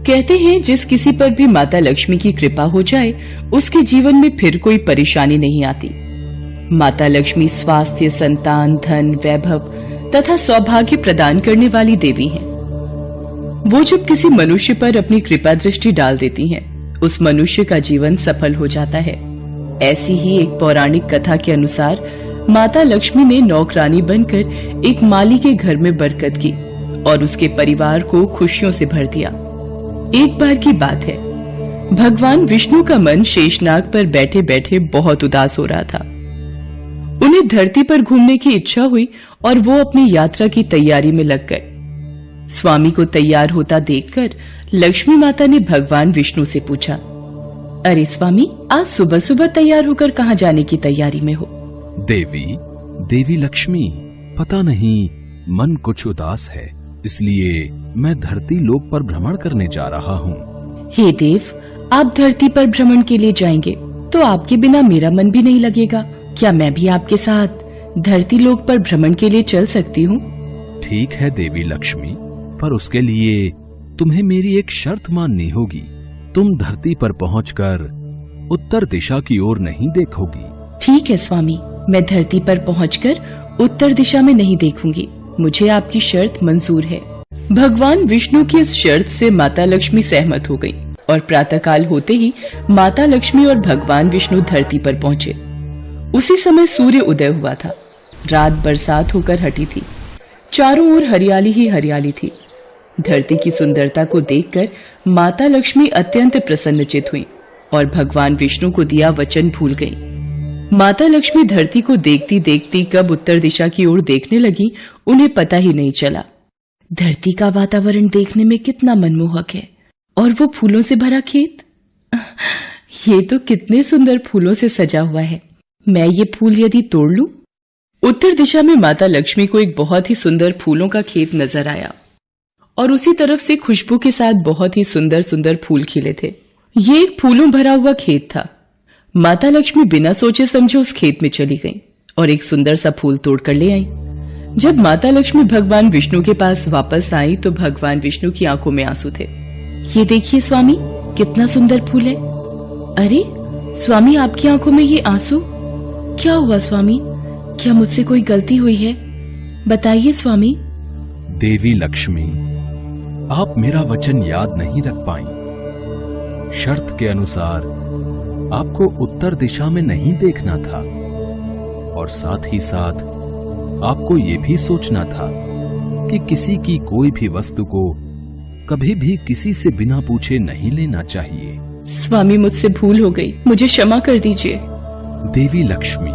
कहते हैं जिस किसी पर भी माता लक्ष्मी की कृपा हो जाए उसके जीवन में फिर कोई परेशानी नहीं आती। माता लक्ष्मी स्वास्थ्य, संतान, धन, वैभव तथा सौभाग्य प्रदान करने वाली देवी हैं। वो जब किसी मनुष्य पर अपनी कृपा दृष्टि डाल देती हैं, उस मनुष्य का जीवन सफल हो जाता है। ऐसी ही एक पौराणिक कथा के अनुसार माता लक्ष्मी ने नौकरानी बनकर एक माली के घर में बरकत की और उसके परिवार को खुशियों से भर दिया। एक बार की बात है, भगवान विष्णु का मन शेषनाग पर बैठे बैठे बहुत उदास हो रहा था। उन्हें धरती पर घूमने की इच्छा हुई और वो अपनी यात्रा की तैयारी में लग गए। स्वामी को तैयार होता देखकर लक्ष्मी माता ने भगवान विष्णु से पूछा, अरे स्वामी, आज सुबह सुबह तैयार होकर कहाँ जाने की तैयारी में हो? देवी लक्ष्मी, पता नहीं मन कुछ उदास है, इसलिए मैं धरती लोक पर भ्रमण करने जा रहा हूँ। हे देव, आप धरती पर भ्रमण के लिए जाएंगे तो आपके बिना मेरा मन भी नहीं लगेगा। क्या मैं भी आपके साथ धरती लोक पर भ्रमण के लिए चल सकती हूँ? ठीक है देवी लक्ष्मी, पर उसके लिए तुम्हें मेरी एक शर्त माननी होगी। तुम धरती पर पहुंचकर उत्तर दिशा की ओर नहीं देखोगी। ठीक है स्वामी, मैं धरती पर पहुंचकर उत्तर दिशा में नहीं देखूंगी। मुझे आपकी शर्त मंजूर है। भगवान विष्णु की इस शर्त से माता लक्ष्मी सहमत हो गई और प्रातःकाल होते ही माता लक्ष्मी और भगवान विष्णु धरती पर पहुंचे। उसी समय सूर्य उदय हुआ था। रात बरसात होकर हटी थी। चारों ओर हरियाली ही हरियाली थी। धरती की सुंदरता को देखकर माता लक्ष्मी अत्यंत प्रसन्नचित हुई और भगवान विष्णु को दिया वचन भूल गई। माता लक्ष्मी धरती को देखती देखती कब उत्तर दिशा की ओर देखने लगी, उन्हें पता ही नहीं चला। धरती का वातावरण देखने में कितना मनमोहक है और वो फूलों से भरा खेत। ये तो कितने सुंदर फूलों से सजा हुआ है। मैं ये फूल यदि तोड़ लूं? उत्तर दिशा में माता लक्ष्मी को एक बहुत ही सुंदर फूलों का खेत नजर आया और उसी तरफ से खुशबू के साथ बहुत ही सुंदर सुंदर फूल खिले थे। ये एक फूलों भरा हुआ खेत था। माता लक्ष्मी बिना सोचे समझे उस खेत में चली गईं और एक सुंदर सा फूल तोड़कर ले आई। जब माता लक्ष्मी भगवान विष्णु के पास वापस आई तो भगवान विष्णु की आंखों में आंसू थे। ये देखिए स्वामी, कितना सुंदर फूल है। अरे स्वामी, आपकी आंखों में ये आंसू क्या हुआ? स्वामी, क्या मुझसे कोई गलती हुई है? बताइए स्वामी। देवी लक्ष्मी, आप मेरा वचन याद नहीं रख पाई। शर्त के अनुसार आपको उत्तर दिशा में नहीं देखना था और साथ ही साथ आपको ये भी सोचना था कि किसी की कोई भी वस्तु को कभी भी किसी से बिना पूछे नहीं लेना चाहिए। स्वामी, मुझसे भूल हो गई, मुझे क्षमा कर दीजिए। देवी लक्ष्मी,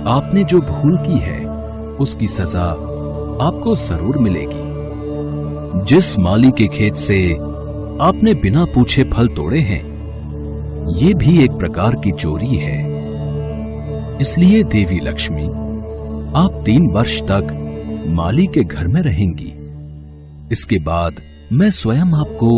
आपने जो भूल की है उसकी सजा आपको जरूर मिलेगी। जिस माली के खेत से आपने बिना पूछे फल तोड़े हैं, ये भी एक प्रकार की चोरी है। इसलिए देवी लक्ष्मी, आप 3 वर्ष तक माली के घर में रहेंगी। इसके बाद मैं स्वयं आपको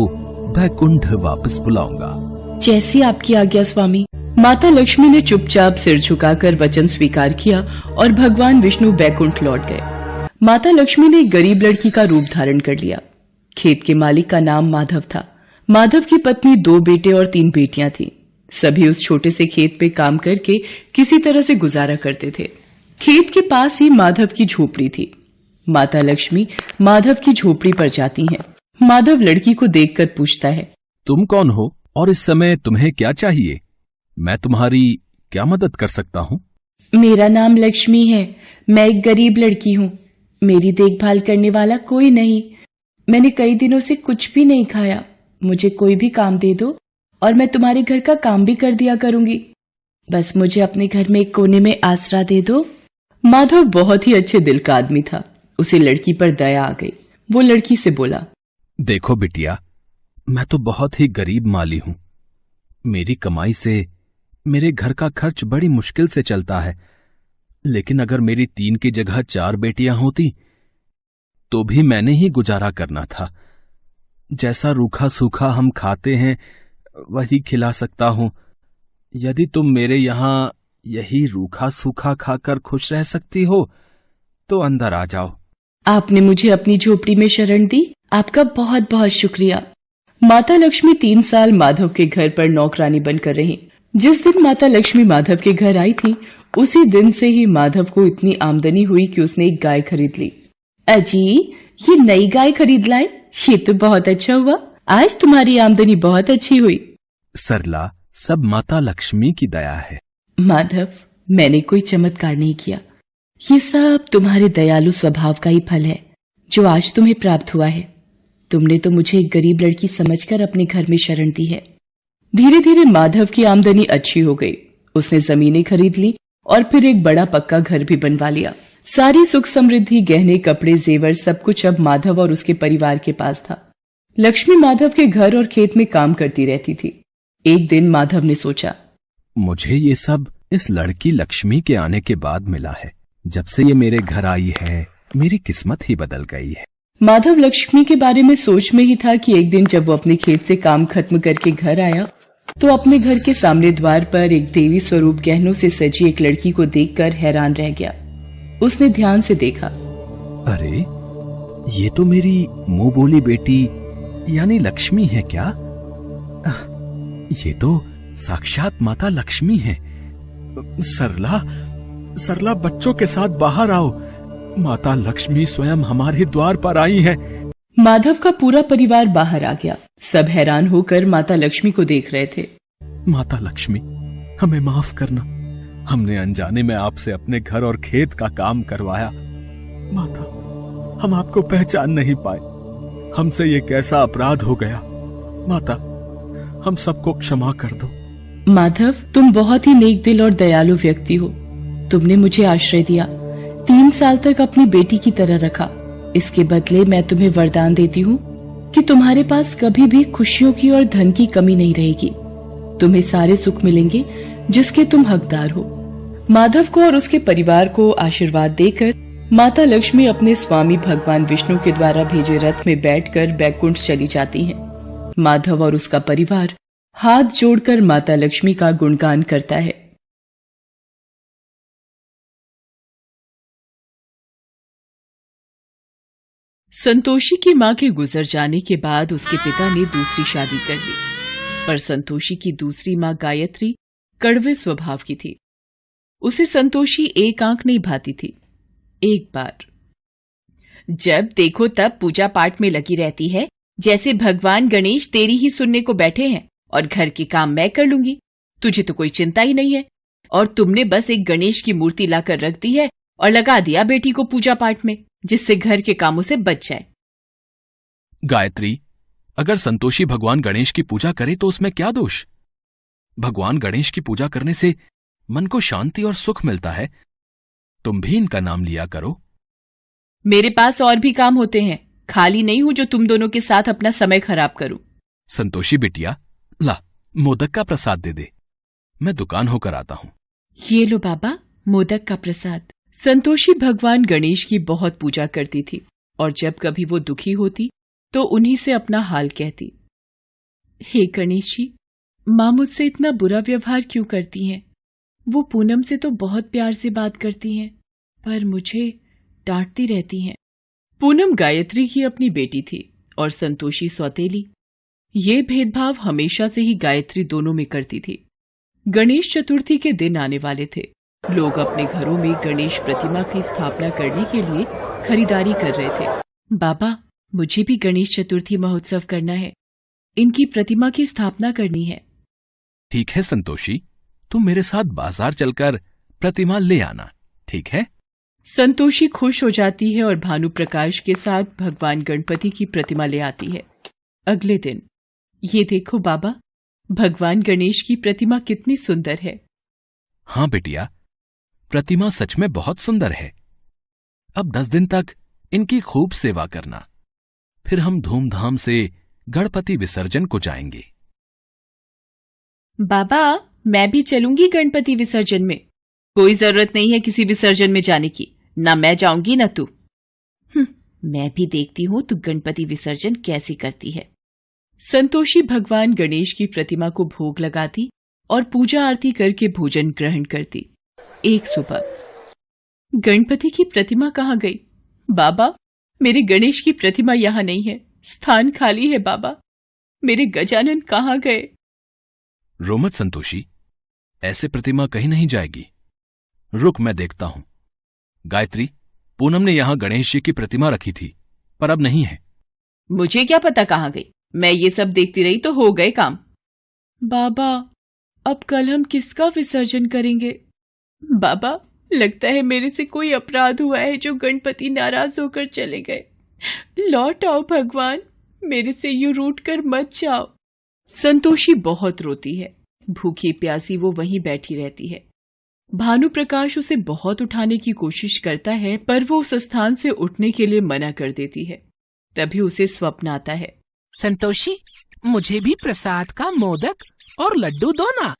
वैकुंठ वापस बुलाऊंगा। जैसी आपकी आज्ञा स्वामी। माता लक्ष्मी ने चुपचाप सिर झुकाकर वचन स्वीकार किया और भगवान विष्णु वैकुंठ लौट गए। माता लक्ष्मी ने एक गरीब लड़की का रूप धारण कर लिया। खेत के मालिक का नाम माधव था। माधव की पत्नी 2 बेटे और 3 बेटियां थीं। सभी उस छोटे से खेत पे काम करके किसी तरह से गुजारा करते थे। खेत के पास ही माधव की झोपड़ी थी। माता लक्ष्मी माधव की झोपड़ी पर जाती हैं। माधव लड़की को देखकर पूछता है, तुम कौन हो और इस समय तुम्हें क्या चाहिए? मैं तुम्हारी क्या मदद कर सकता हूँ? मेरा नाम लक्ष्मी है। मैं एक गरीब लड़की हूँ। मेरी देखभाल करने वाला कोई नहीं। मैंने कई दिनों से कुछ भी नहीं खाया। मुझे कोई भी काम दे दो और मैं तुम्हारे घर का काम भी कर दिया करूंगी। बस मुझे अपने घर में एक कोने में आसरा दे दो। माधव बहुत ही अच्छे दिल का आदमी था। उसे लड़की पर दया आ गई। वो लड़की से बोला, देखो बिटिया, मैं तो बहुत ही गरीब माली हूँ। मेरी कमाई से मेरे घर का खर्च बड़ी मुश्किल से चलता है। लेकिन अगर मेरी 3 की जगह 4 बेटियां होती तो भी मैंने ही गुजारा करना था। जैसा रूखा सूखा हम खाते हैं वही खिला सकता हूं। यदि तुम मेरे यहां यही रूखा सूखा खाकर खुश रह सकती हो तो अंदर आ जाओ। आपने मुझे अपनी झोपड़ी में शरण दी। आपका बहुत बहुत शुक्रिया। माता लक्ष्मी 3 साल माधव के घर पर नौकरानी बनकर रही। जिस दिन माता लक्ष्मी माधव के घर आई थी, उसी दिन से ही माधव को इतनी आमदनी हुई कि उसने एक गाय खरीद ली। अजी, ये नई गाय खरीद लाए, ये तो बहुत अच्छा हुआ। आज तुम्हारी आमदनी बहुत अच्छी हुई। सरला, सब माता लक्ष्मी की दया है। माधव, मैंने कोई चमत्कार नहीं किया। ये सब तुम्हारे दयालु स्वभाव का ही फल है जो आज तुम्हें प्राप्त हुआ है। तुमने तो मुझे एक गरीब लड़की समझकर अपने घर में शरण दी है। धीरे धीरे माधव की आमदनी अच्छी हो गई। उसने जमीनें खरीद ली और फिर एक बड़ा पक्का घर भी बनवा लिया। सारी सुख समृद्धि, गहने, कपड़े, जेवर, सब कुछ अब माधव और उसके परिवार के पास था। लक्ष्मी माधव के घर और खेत में काम करती रहती थी। एक दिन माधव ने सोचा, मुझे ये सब इस लड़की लक्ष्मी के आने के बाद मिला है। जब से ये मेरे घर आई है, मेरी किस्मत ही बदल गई है। माधव लक्ष्मी के बारे में सोच में ही था कि एक दिन जब वो अपने खेत से काम खत्म करके घर आया तो अपने घर के सामने द्वार पर एक देवी स्वरूप गहनों से सजी एक लड़की को देखकर हैरान रह गया। उसने ध्यान से देखा। अरे, ये तो मेरी मुंह बोली बेटी यानी लक्ष्मी है क्या? ये तो साक्षात माता लक्ष्मी है। सरला, सरला, बच्चों के साथ बाहर आओ। माता लक्ष्मी स्वयं हमारे द्वार पर आई है। माधव का पूरा परिवार बाहर आ गया। सब हैरान होकर माता लक्ष्मी को देख रहे थे। माता लक्ष्मी, हमें माफ करना। हमने अनजाने में आपसे अपने घर और खेत का काम करवाया। माता, हम आपको पहचान नहीं पाए। हमसे ये कैसा अपराध हो गया। माता, हम सबको क्षमा कर दो। माधव, तुम बहुत ही नेक दिल और दयालु व्यक्ति हो। तुमने मुझे आश्रय दिया, 3 साल तक अपनी बेटी की तरह रखा। इसके बदले मैं तुम्हें वरदान देती हूँ कि तुम्हारे पास कभी भी खुशियों की और धन की कमी नहीं रहेगी। तुम्हें सारे सुख मिलेंगे जिसके तुम हकदार हो। माधव को और उसके परिवार को आशीर्वाद देकर माता लक्ष्मी अपने स्वामी भगवान विष्णु के द्वारा भेजे रथ में बैठकर बैकुंठ चली जाती हैं। माधव और उसका परिवार हाथ जोड़कर माता लक्ष्मी का गुणगान करता है। संतोषी की मां के गुजर जाने के बाद उसके पिता ने दूसरी शादी कर ली, पर संतोषी की दूसरी मां गायत्री कड़वे स्वभाव की थी। उसे संतोषी एक आंख नहीं भाती थी। एक बार, जब देखो तब पूजा पाठ में लगी रहती है, जैसे भगवान गणेश तेरी ही सुनने को बैठे हैं और घर के काम मैं कर लूंगी। तुझे तो कोई चिंता ही नहीं है और तुमने बस एक गणेश की मूर्ति लाकर रख दी है और लगा दिया बेटी को पूजा पाठ में, जिससे घर के कामों से बच जाए। गायत्री, अगर संतोषी भगवान गणेश की पूजा करे तो उसमें क्या दोष? भगवान गणेश की पूजा करने से मन को शांति और सुख मिलता है। तुम भी इनका नाम लिया करो। मेरे पास और भी काम होते हैं, खाली नहीं हूं जो तुम दोनों के साथ अपना समय खराब करूं। संतोषी बिटिया, ला मोदक का प्रसाद दे दे। मैं दुकान होकर आता हूं। ये लो बाबा, मोदक का प्रसाद। संतोषी भगवान गणेश की बहुत पूजा करती थी और जब कभी वो दुखी होती तो उन्हीं से अपना हाल कहती। हे गणेश जी, माँ मुझसे इतना बुरा व्यवहार क्यों करती हैं? वो पूनम से तो बहुत प्यार से बात करती हैं, पर मुझे डांटती रहती हैं। पूनम गायत्री की अपनी बेटी थी और संतोषी सौतेली। ये भेदभाव हमेशा से ही गायत्री दोनों में करती थी। गणेश चतुर्थी के दिन आने वाले थे। लोग अपने घरों में गणेश प्रतिमा की स्थापना करने के लिए खरीदारी कर रहे थे। बाबा, मुझे भी गणेश चतुर्थी महोत्सव करना है। इनकी प्रतिमा की स्थापना करनी है। ठीक है संतोषी, तुम मेरे साथ बाजार चलकर प्रतिमा ले आना, ठीक है? संतोषी खुश हो जाती है और भानु प्रकाश के साथ भगवान गणपति की प्रतिमा ले आती है। अगले दिन, ये देखो बाबा, भगवान गणेश की प्रतिमा कितनी सुंदर है। हाँ बेटिया, प्रतिमा सच में बहुत सुंदर है। अब 10 दिन तक इनकी खूब सेवा करना, फिर हम धूमधाम से गणपति विसर्जन को जाएंगे। बाबा, मैं भी चलूंगी गणपति विसर्जन में। कोई जरूरत नहीं है किसी विसर्जन में जाने की, ना मैं जाऊंगी ना तू। मैं भी देखती हूँ तू गणपति विसर्जन कैसे करती है। संतोषी भगवान गणेश की प्रतिमा को भोग लगाती और पूजा आरती करके भोजन ग्रहण करती। एक सुबह, गणपति की प्रतिमा कहाँ गई? बाबा, मेरे गणेश की प्रतिमा यहाँ नहीं है, स्थान खाली है बाबा। मेरे गजानन कहाँ गए? रो मत संतोषी, ऐसे प्रतिमा कहीं नहीं जाएगी। रुक, मैं देखता हूं। गायत्री, पूनम ने यहां गणेश जी की प्रतिमा रखी थी, पर अब नहीं है। मुझे क्या पता कहाँ गई, मैं ये सब देखती रही तो हो गए काम। बाबा, अब कल हम किसका विसर्जन करेंगे? बाबा, लगता है मेरे से कोई अपराध हुआ है जो गणपति नाराज होकर चले गए। लौट आओ भगवान, मेरे से यूं रूठ कर मत जाओ। संतोषी बहुत रोती है। भूखी प्यासी वो वहीं बैठी रहती है। भानु प्रकाश उसे बहुत उठाने की कोशिश करता है, पर वो उस स्थान से उठने के लिए मना कर देती है। तभी उसे स्वप्न आता है। संतोषी, मुझे भी प्रसाद का मोदक और लड्डू दो ना।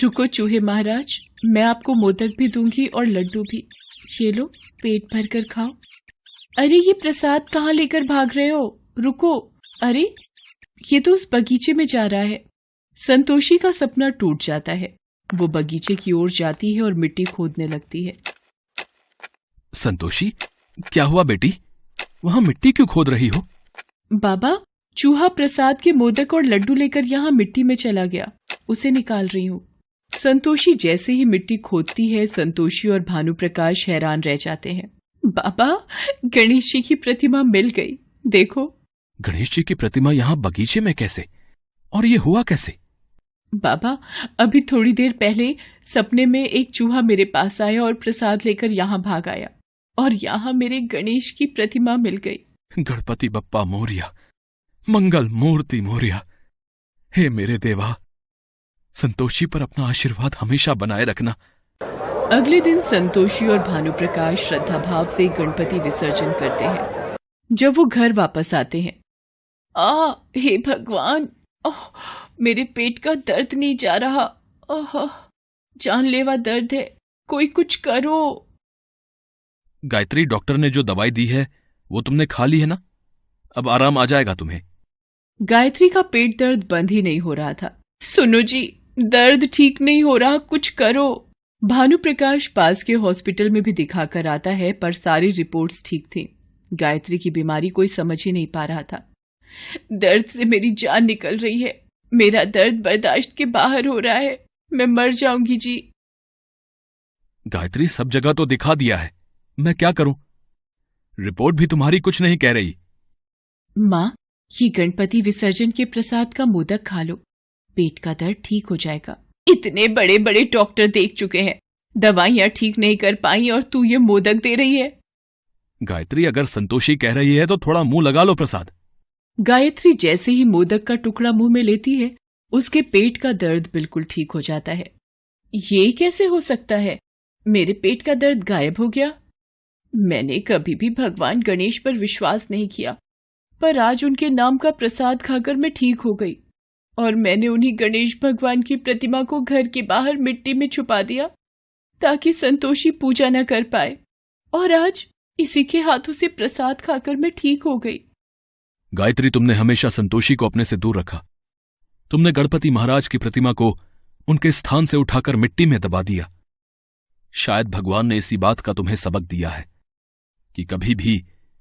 रुको चूहे महाराज, मैं आपको मोदक भी दूंगी और लड्डू भी। ये लो, पेट भर कर खाओ। अरे ये प्रसाद कहाँ लेकर भाग रहे हो? रुको। अरे ये तो उस बगीचे में जा रहा है। संतोषी का सपना टूट जाता है। वो बगीचे की ओर जाती है और मिट्टी खोदने लगती है। संतोषी, क्या हुआ बेटी? वहां मिट्टी क्यों खोद रही हो? बाबा, चूहा प्रसाद के मोदक और लड्डू लेकर यहाँ मिट्टी में चला गया, उसे निकाल रही हूँ। संतोषी जैसे ही मिट्टी खोदती है, संतोषी और भानु प्रकाश हैरान रह जाते हैं। बाबा, गणेश जी की प्रतिमा मिल गई, देखो। गणेश जी की प्रतिमा यहाँ बगीचे में कैसे? और ये हुआ कैसे? बाबा, अभी थोड़ी देर पहले सपने में एक चूहा मेरे पास आया और प्रसाद लेकर यहाँ भाग आया, और यहाँ मेरे गणेश की प्रतिमा मिल गई। गणपति बप्पा मोरिया, मंगल मूर्ति मोरिया। हे मेरे देवा, संतोषी पर अपना आशीर्वाद हमेशा बनाए रखना। अगले दिन संतोषी और भानु प्रकाश श्रद्धा भाव से गणपति विसर्जन करते हैं। जब वो घर वापस आते हैं, हे भगवान, मेरे पेट का दर्द नहीं जा रहा। जानलेवा दर्द है, कोई कुछ करो। गायत्री, डॉक्टर ने जो दवाई दी है वो तुमने खा ली है ना? अब आराम आ जाएगा तुम्हें। गायत्री का पेट दर्द बंद ही नहीं हो रहा था। सुनो जी, दर्द ठीक नहीं हो रहा, कुछ करो। भानु प्रकाश पास के हॉस्पिटल में भी दिखाकर आता है, पर सारी रिपोर्ट्स ठीक थी। गायत्री की बीमारी कोई समझ ही नहीं पा रहा था। दर्द से मेरी जान निकल रही है, मेरा दर्द बर्दाश्त के बाहर हो रहा है, मैं मर जाऊंगी जी। गायत्री, सब जगह तो दिखा दिया है, मैं क्या करूं? रिपोर्ट भी तुम्हारी कुछ नहीं कह रही। माँ, ये गणपति विसर्जन के प्रसाद का मोदक खा लो, पेट का दर्द ठीक हो जाएगा। इतने बड़े बड़े डॉक्टर देख चुके हैं, दवाइयां ठीक नहीं कर पाई और तू ये मोदक दे रही है। गायत्री, अगर संतोषी कह रही है तो थोड़ा मुंह लगा लो प्रसाद। गायत्री जैसे ही मोदक का टुकड़ा मुंह में लेती है, उसके पेट का दर्द बिल्कुल ठीक हो जाता है। ये कैसे हो सकता है? मेरे पेट का दर्द गायब हो गया। मैंने कभी भी भगवान गणेश पर विश्वास नहीं किया, पर आज उनके नाम का प्रसाद खाकर मैं ठीक हो गई, और मैंने उन्हीं गणेश भगवान की प्रतिमा को घर के बाहर मिट्टी में छुपा दिया ताकि संतोषी पूजा न कर पाए, और आज इसी के हाथों से प्रसाद खाकर मैं ठीक हो गई। गायत्री, तुमने हमेशा संतोषी को अपने से दूर रखा। तुमने गणपति महाराज की प्रतिमा को उनके स्थान से उठाकर मिट्टी में दबा दिया। शायद भगवान ने इसी बात का तुम्हें सबक दिया है कि कभी भी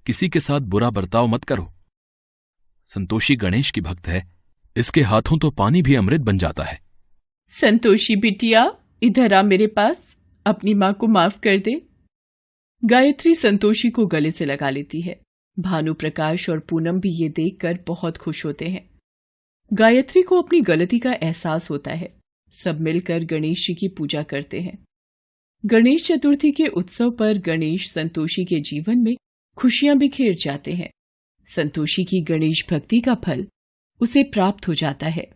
किसी के साथ बुरा बर्ताव मत करो। संतोषी गणेश की भक्त है, इसके हाथों तो पानी भी अमृत बन जाता है। संतोषी बिटिया, इधर आ मेरे पास, अपनी माँ को माफ कर दे। गायत्री संतोषी को गले से लगा लेती है। भानु प्रकाश और पूनम भी ये देखकर बहुत खुश होते हैं। गायत्री को अपनी गलती का एहसास होता है। सब मिलकर गणेश जी की पूजा करते हैं। गणेश चतुर्थी के उत्सव पर गणेश संतोषी के जीवन में खुशियां बिखेर जाते हैं। संतोषी की गणेश भक्ति का फल उसे प्राप्त हो जाता है।